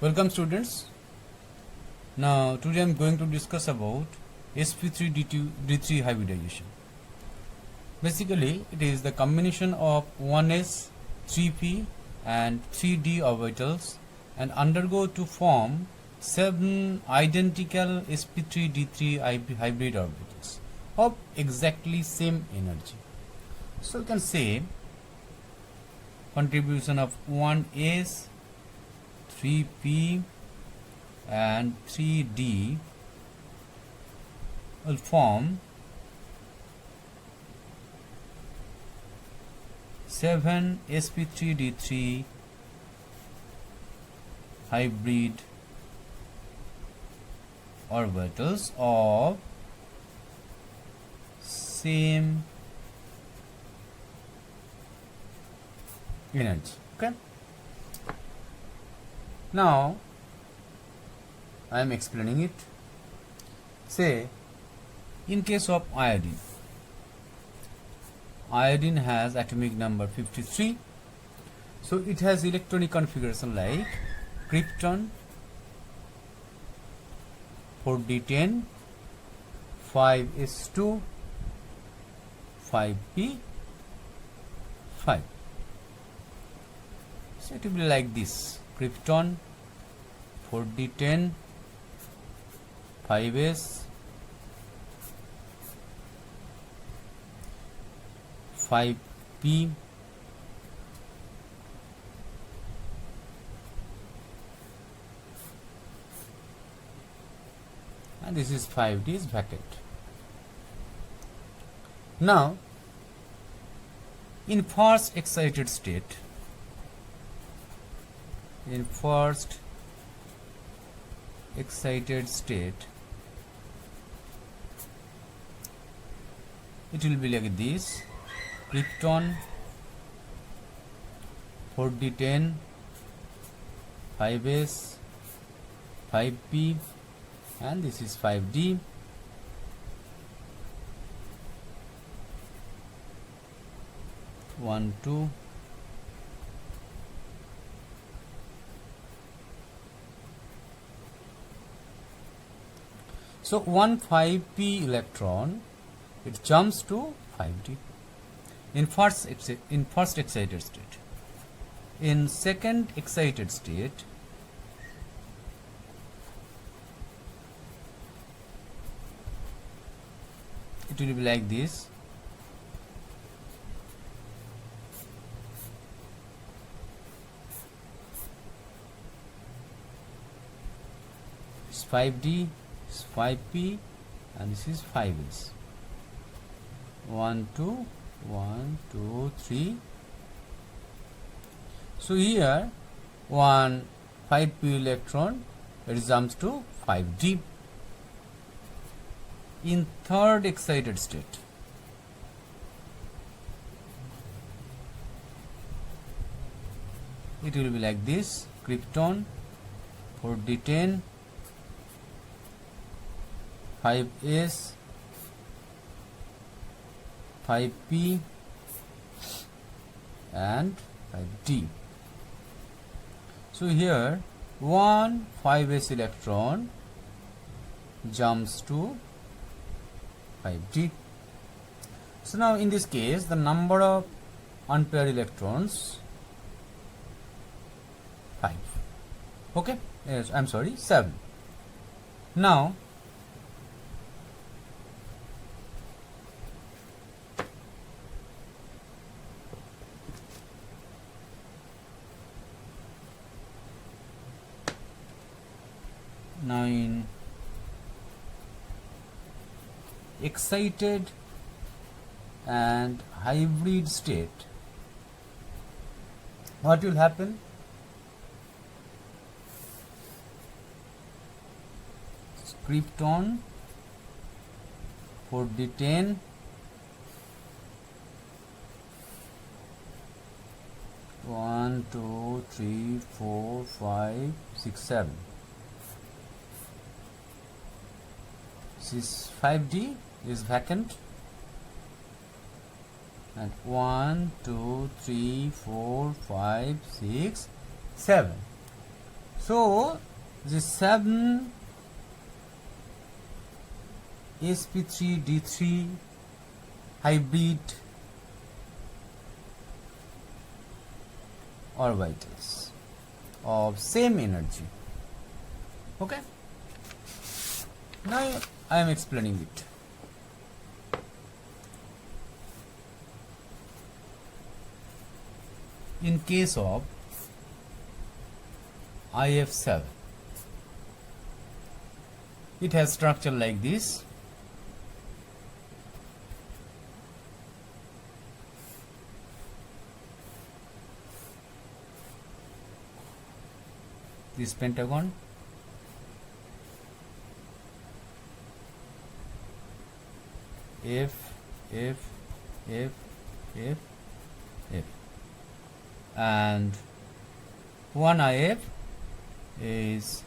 Welcome students. Now today I am going to discuss about sp3d3 hybridization. Basically it is the combination of 1s, 3p and 3d orbitals and undergo to form 7 identical sp3d3 hybrid orbitals of exactly same energy. So you can say contribution of 1s, 3p and 3d will form 7 sp3d3 hybrid orbitals of same energy. Okay, now I am explaining it. Say in case of iodine has atomic number 53, so it has electronic configuration like krypton 4d10 5s2 5p 5. So it will be like this: krypton 4d10 5s 5p and this is 5d is vacant. Now in first excited state, it will be like this: krypton 4d10 5s 5p and this is 5d. One, two, so 1 5p electron, it jumps to 5d in first excited state. In second excited state, it will be like this: it's 5d, it's 5p and this is 5s. 1 2 1 2 3. So here 1 5p electron, it jumps to 5d. In third excited state, it will be like this: krypton 4d10 5s 5p and 5d. So here 1 5s electron jumps to 5d. So now in this case the number of unpaired electrons 5. Okay, yes, I'm sorry, 7. Now in excited and hybrid state, what will happen? Krypton 4d10 1 2 3 4 5 6 7. This 5d is vacant and 1 2 3 4 5 6 7. So the 7 sp3d3 hybrid orbitals of same energy. Okay, now I am explaining it. In case of IF7, it has structure like this. This pentagon, F, F, F, F, F, and one IF is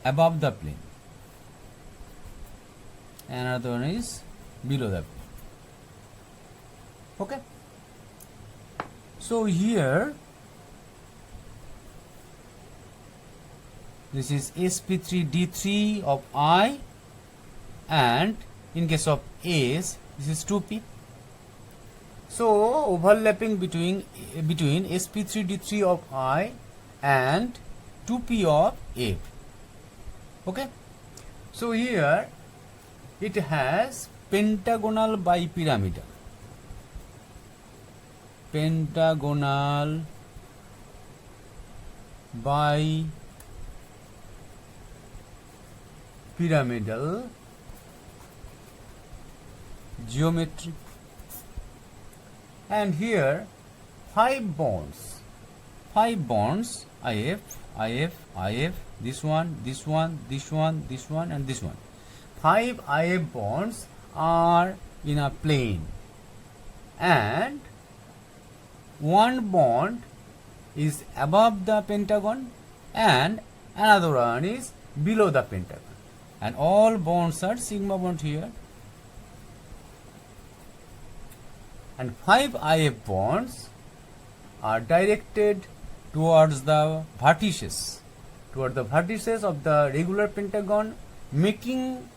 above the plane, another one is below the plane. Okay, so here this is sp3d3 of I, and in case of S this is 2p. So overlapping between sp3d3 of I and 2p of F. Okay, so here it has pentagonal bipyramidal, bipyramidal geometry, and here 5 bonds, IF, this one, this one, this one, this one, and this one. 5 IF bonds are in a plane, and one bond is above the pentagon and another one is below the pentagon, and all bonds are sigma bond here, and 5 IF bonds are directed towards the vertices of the regular pentagon, making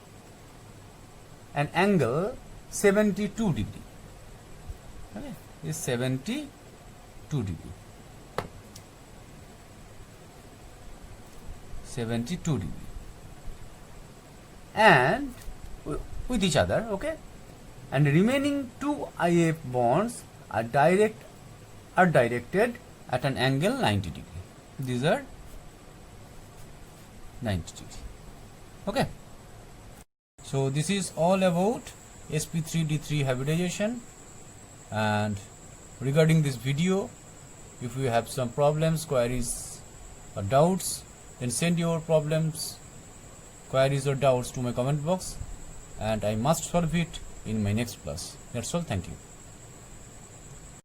an angle 72 degree. Okay, is 72 degree. 72 degree, and with each other. Okay, and remaining 2 IF bonds are directed at an angle 90 degree. These are 90 degree. Okay, so this is all about sp3d3 hybridization. And regarding this video, if you have some problems, queries or doubts, then send your problems, queries or doubts to my comment box, and I must solve it in my next class. That's all. Thank you.